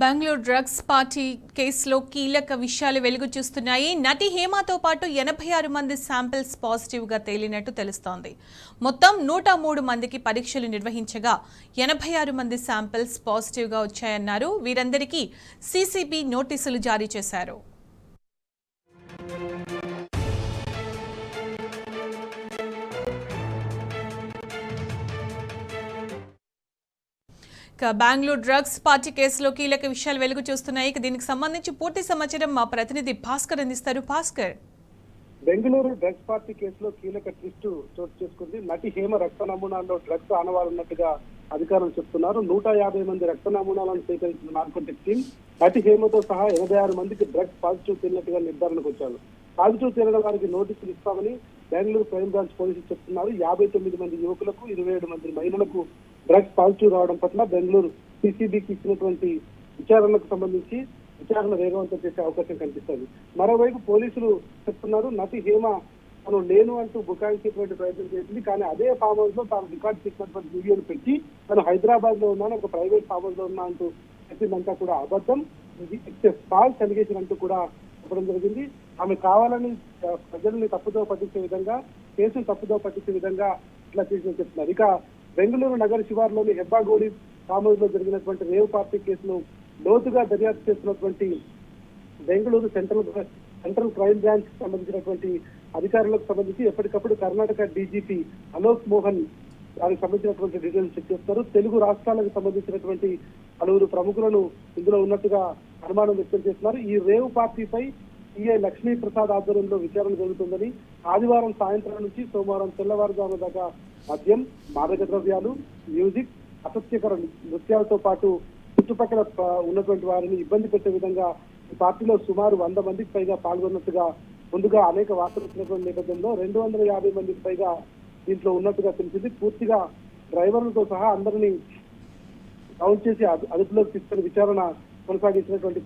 Bengaluru drugs party కేసులో కీలక విషయాలు వెలుగు చూస్తున్నాయి. నటి హేమతో పాటు 86 మంది శాంపిల్స్ పాజిటివ్గా తేలినట్టు తెలుస్తోంది. మొత్తం 103 మందికి పరీక్షలు నిర్వహించగా 86 మంది శాంపిల్స్ పాజిటివ్గా వచ్చాయన్నారు. వీరందరికీ సీసీబీ నోటీసులు జారీ చేశారు. బెంగళూరు డ్రగ్స్ పార్టీ కేసులో కీలక విషయాలు వెలుగు చూస్తున్నాయి. దీనికి సంబంధించి పూర్తి సమాచారం మా ప్రతినిధి భాస్కర్ అందిస్తారు. భాస్కర్, బెంగళూరు డ్రగ్స్ పార్టీ కేసులో కీలక ట్విస్ట్ చోటు చేసుకుంది. నటి హేమ రక్త నమూనాల్లో డ్రగ్స్ ఆనవాలున్నట్టుగా అధికారులు చెప్తున్నారు. 150 మంది రక్త నమూనాలను సేకరించిన నార్కోటిక్ టీం నటి హేమతో సహా 86 మందికి డ్రగ్స్ పాజిటివ్ తేలినట్టుగా నిర్ధారణకు వచ్చారు. పాజిటివ్ తేలిన వారికి నోటీసులు ఇస్తామని బెంగళూరు క్రైమ్ బ్రాంచ్ పోలీసులు చెప్తున్నారు. 59 మంది యువకులకు 27 మంది మహిళలకు డ్రగ్స్ పాజిటివ్ రావడం పట్ల బెంగళూరు సీసీబీకి ఇచ్చినటువంటి విచారణకు సంబంధించి విచారణ వేగవంతం చేసే అవకాశం కనిపిస్తుంది. మరోవైపు పోలీసులు చెప్తున్నారు, నటి హేమ తను లేను అంటూ బుకాయించేటువంటి ప్రయత్నం చేసింది. కానీ అదే ఫామ్ హౌస్ లో తాను రికార్డ్ చేసినటువంటి వీడియోను పెట్టి తను హైదరాబాద్ లో ఉన్నాను, ఒక ప్రైవేట్ ఫామ్ హౌస్ లో ఉన్నా అంటూ చెప్పిందంతా కూడా అబద్ధం, ఫాల్స్ అలిగేషన్ అంటూ కూడా చెప్పడం జరిగింది. ఆమె కావాలని ప్రజల్ని తప్పుదో పట్టించే విధంగా, కేసును తప్పుదో పట్టించే విధంగా ఇట్లా చేసి చెప్తున్నారు. ఇక బెంగళూరు నగర శివార్లోని హెబ్బాగోడి ఫామ్ హౌస్ లో జరిగినటువంటి రేవ్ పార్టీ కేసును లోతుగా దర్యాప్తు చేస్తున్నటువంటి బెంగళూరు సెంట్రల్ క్రైమ్ బ్రాంచ్ సంబంధించినటువంటి అధికారులకు సంబంధించి ఎప్పటికప్పుడు కర్ణాటక డీజీపీ అలోక్ మోహన్ దానికి సంబంధించినటువంటి డీటెయిల్స్ చెక్ చేస్తారు. తెలుగు రాష్ట్రాలకు సంబంధించినటువంటి పలువురు ప్రముఖులను ఇందులో ఉన్నట్టుగా అనుమానం వ్యక్తం చేస్తున్నారు. ఈ రేవ్ పార్టీపై ఈఏ లక్ష్మీ ప్రసాద్ ఆధ్వర్యంలో విచారణ జరుగుతుందని, ఆదివారం సాయంత్రం నుంచి సోమవారం తెల్లవారుజాము దాకా మద్యం, మాదక ద్రవ్యాలు, మ్యూజిక్, అసత్యకర నృత్యాలతో పాటు చుట్టుపక్కల ఉన్నటువంటి వారిని ఇబ్బంది పెట్టే విధంగా ఈ పార్టీలో సుమారు 100 మందికి పైగా పాల్గొన్నట్టుగా ముందుగా అనేక వార్తలు వచ్చినటువంటి నేపథ్యంలో 250 మందికి పైగా దీంట్లో ఉన్నట్టుగా తెలిసింది. పూర్తిగా డ్రైవర్లతో సహా అందరినీ కౌంట్ చేసి అదుపులోకి తీసుకుని విచారణ కొనసాగించినటువంటి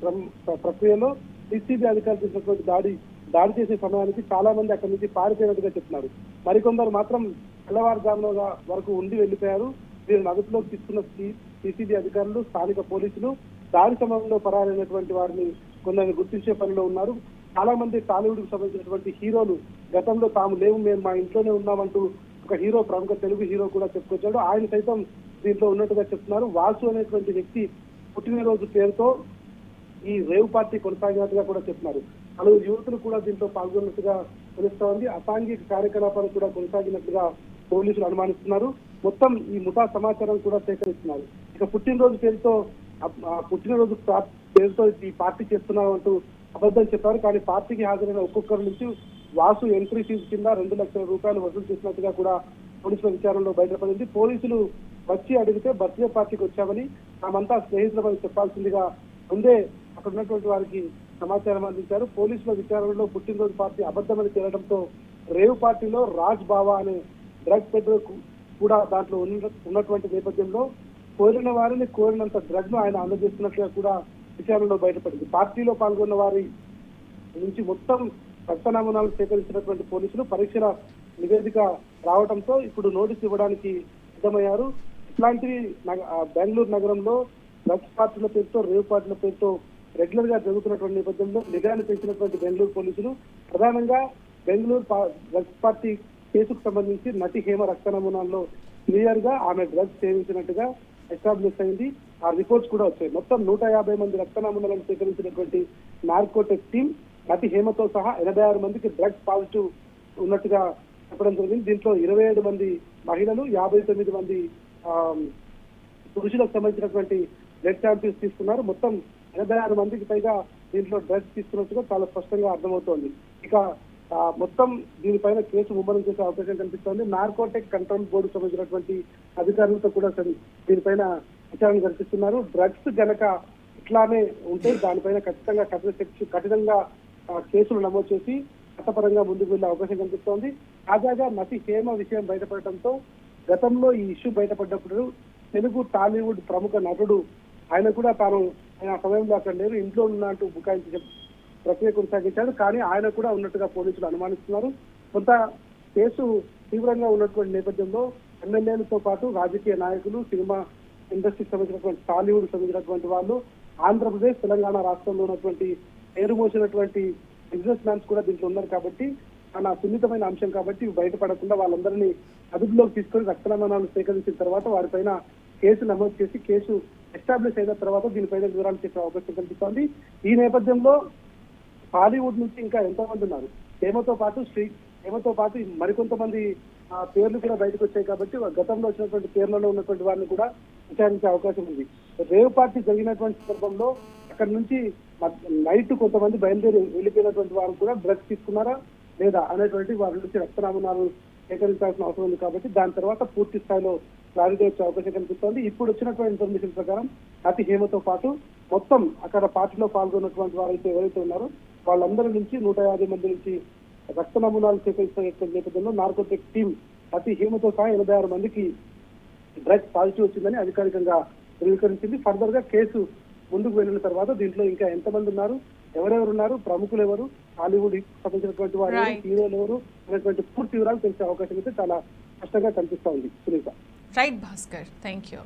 ప్రక్రియలో సిసిబి అధికారులు చేసినటువంటి దాడి చేసే సమయానికి చాలా మంది అక్కడి నుంచి పారిపోయినట్టుగా చెప్తున్నారు. మరికొందరు మాత్రం తెల్లవారుజామున వరకు ఉండి వెళ్లిపోయారు. వీరిని అదుపులోకి తీసుకున్న సిసిబి అధికారులు, స్థానిక పోలీసులు దాడి సమయంలో పరారైనటువంటి వారిని కొందరిని గుర్తించే పనిలో ఉన్నారు. చాలా మంది టాలీవుడ్ కు సంబంధించినటువంటి హీరోలు గతంలో తాము లేవు, మేము మా ఇంట్లోనే ఉన్నామంటూ ఒక హీరో, ప్రముఖ తెలుగు హీరో కూడా చెప్పుకొచ్చాడు. ఆయన సైతం దీంట్లో ఉన్నట్టుగా చెప్తున్నారు. వాసు అనేటువంటి వ్యక్తి పుట్టినరోజు పేరుతో ఈ రేవ్ పార్టీ కొనసాగినట్టుగా కూడా చెప్తున్నారు. పలువురు యువతులు కూడా దీంట్లో పాల్గొన్నట్టుగా తెలుస్తోంది. అసాంఘిక కార్యకలాపాలు కూడా కొనసాగినట్టుగా పోలీసులు అనుమానిస్తున్నారు. మొత్తం ఈ ముఠా సమాచారం కూడా సేకరిస్తున్నారు. ఇక పుట్టినరోజు పేరుతో ఈ పార్టీ చేస్తున్నారు అంటూ అబద్ధం చెప్పారు. కానీ పార్టీకి హాజరైన ఒక్కొక్కరి నుంచి వాసు ఎంట్రీ ఫీజు కింద 2 లక్షల రూపాయలు వసూలు చేసినట్టుగా కూడా పోలీసుల విచారణలో బయటపడింది. పోలీసులు వచ్చి అడిగితే బర్త్డే పార్టీకి వచ్చామని, తామంతా స్నేహితులమని చెప్పాల్సిందిగా ముందే అక్కడ ఉన్నటువంటి వారికి సమాచారం అందించారు. పోలీసుల విచారణలో పుట్టినరోజు పార్టీ అబద్ధమని తేలడంతో రేవ్ పార్టీలో రాజ్ బావా అనే డ్రగ్ పెద్దలు కూడా దాంట్లో ఉన్నటువంటి నేపథ్యంలో కోరిన వారిని కోరినంత డ్రగ్ ను ఆయన అందజేస్తున్నట్టుగా కూడా విచారణలో బయటపడింది. పార్టీలో పాల్గొన్న వారి నుంచి మొత్తం రక్త నమూనాలు సేకరించినటువంటి పోలీసులు పరీక్షల నివేదిక రావడంతో ఇప్పుడు నోటీసు ఇవ్వడానికి సిద్ధమయ్యారు. ఇట్లాంటివి బెంగళూరు నగరంలో డ్రగ్స్ పార్టీల పేరుతో, రేవ్ పార్టీల పేరుతో రెగ్యులర్ గా జరుగుతున్నటువంటి నేపథ్యంలో నిఘాను పెంచినటువంటి బెంగళూరు పోలీసులు ప్రధానంగా బెంగళూరు డ్రగ్స్ పార్టీ కేసుకు సంబంధించి నటి హేమ రక్త నమూనాల్లో క్లియర్ గా ఆమె డ్రగ్స్ సేవించినట్టుగా ఎస్టాబ్లిష్ అయింది. ఆ రిపోర్ట్స్ కూడా వచ్చాయి. మొత్తం 150 మంది రక్త నమూనాలను సేకరించినటువంటి నార్కోటిక్ టీం నటి హేమతో సహా 86 మందికి డ్రగ్స్ పాజిటివ్ ఉన్నట్టుగా చెప్పడం జరిగింది. దీంట్లో 27 మంది మహిళలు, 59 మంది పురుషులకు సంబంధించినటువంటి బ్లడ్ శాంపిల్స్ తీసుకున్నారు. మొత్తం 86 మందికి పైగా దీంట్లో డ్రగ్స్ తీసుకున్నట్టుగా చాలా స్పష్టంగా అర్థమవుతోంది. ఇక మొత్తం దీనిపైన కేసు ముమ్మరం చేసే అవకాశం కనిపిస్తోంది. నార్కోటిక్ కంట్రోల్ బోర్డు సంబంధించినటువంటి అధికారులతో కూడా దీనిపైన విచారణ జరిపిస్తున్నారు. డ్రగ్స్ గనక ఇట్లానే ఉంటే దానిపైన ఖచ్చితంగా కఠినంగా కేసులు నమోదు చేసి చట్టపరంగా ముందుకు వెళ్లే అవకాశం కనిపిస్తోంది. తాజాగా నటి హేమ విషయం బయటపడటంతో గతంలో ఈ ఇష్యూ బయటపడ్డప్పుడు తెలుగు టాలీవుడ్ ప్రముఖ నటుడు ఆయన కూడా తాను ఆ సమయంలో అక్కడ లేరు, ఇంట్లో ఉన్నట్టు బుకాయించి ప్రక్రియ కొనసాగించారు. కానీ ఆయన కూడా ఉన్నట్టుగా పోలీసులు అనుమానిస్తున్నారు. కొంత కేసు తీవ్రంగా ఉన్నటువంటి నేపథ్యంలో ఎమ్మెల్యేలతో పాటు రాజకీయ నాయకులు, సినిమా ఇండస్ట్రీకి సంబంధించినటువంటి టాలీవుడ్ సంబంధించినటువంటి వాళ్ళు, ఆంధ్రప్రదేశ్ తెలంగాణ రాష్ట్రంలో ఉన్నటువంటి పేరు మోసినటువంటి బిజినెస్ మ్యాన్స్ కూడా దీంట్లో ఉన్నారు కాబట్టి చాలా సున్నితమైన అంశం కాబట్టి బయటపడకుండా వాళ్ళందరినీ అదుపులోకి తీసుకొని రక్త నమూనాలు సేకరించిన తర్వాత వారిపైన కేసు నమోదు చేసి కేసు ఎస్టాబ్లిష్ అయిన తర్వాత దీనిపైన వివరాలు చేసే అవకాశం కనిపిస్తోంది. ఈ నేపథ్యంలో హాలీవుడ్ నుంచి ఇంకా ఎంతోమంది ఉన్నారు. హేమతో పాటు మరికొంతమంది పేర్లు కూడా బయటకు వచ్చాయి కాబట్టి గతంలో వచ్చినటువంటి పేర్లలో ఉన్నటువంటి వారిని కూడా విచారించే అవకాశం ఉంది. రేవ్ పార్టీ జరిగినటువంటి సందర్భంలో అక్కడి నుంచి నైట్ కొంతమంది బయలుదేరి వెళ్ళిపోయినటువంటి వారు కూడా డ్రగ్స్ తీసుకున్నారా లేదా అనేటువంటి వారి నుంచి రక్త నమూనాలు సేకరించాల్సిన అవసరం ఉంది కాబట్టి దాని తర్వాత పూర్తి స్థాయిలో క్లారిటీ వచ్చే అవకాశం కనిపిస్తోంది. ఇప్పుడు వచ్చినటువంటి ఇన్ఫర్మేషన్ ప్రకారం నటి హేమతో పాటు మొత్తం అక్కడ పార్టీలో పాల్గొన్నటువంటి వారైతే ఎవరైతే ఉన్నారో వాళ్ళందరి నుంచి 150 మంది నుంచి రక్త నమూనాలు సేకరించినటువంటి నేపథ్యంలో నార్కోటిక్ టీం నటి హేమతో సహా 86 మందికి డ్రగ్స్ పాజిటివ్ వచ్చిందని అధికారికంగా ధృవీకరించింది. ఫర్దర్ గా కేసు ముందుకు వెళ్ళిన తర్వాత దీంట్లో ఇంకా ఎంతమంది ఉన్నారు, ఎవరెవరు ఉన్నారు, ప్రముఖులు ఎవరు, హాలీవుడ్ సంబంధించినటువంటి వారు హీరోలు ఎవరు అనేటువంటి పూర్తి వివరాలు తెలిసే అవకాశం అయితే చాలా స్పష్టంగా కనిపిస్తా ఉంది. Sunitha. Right Bhaskar, thank you.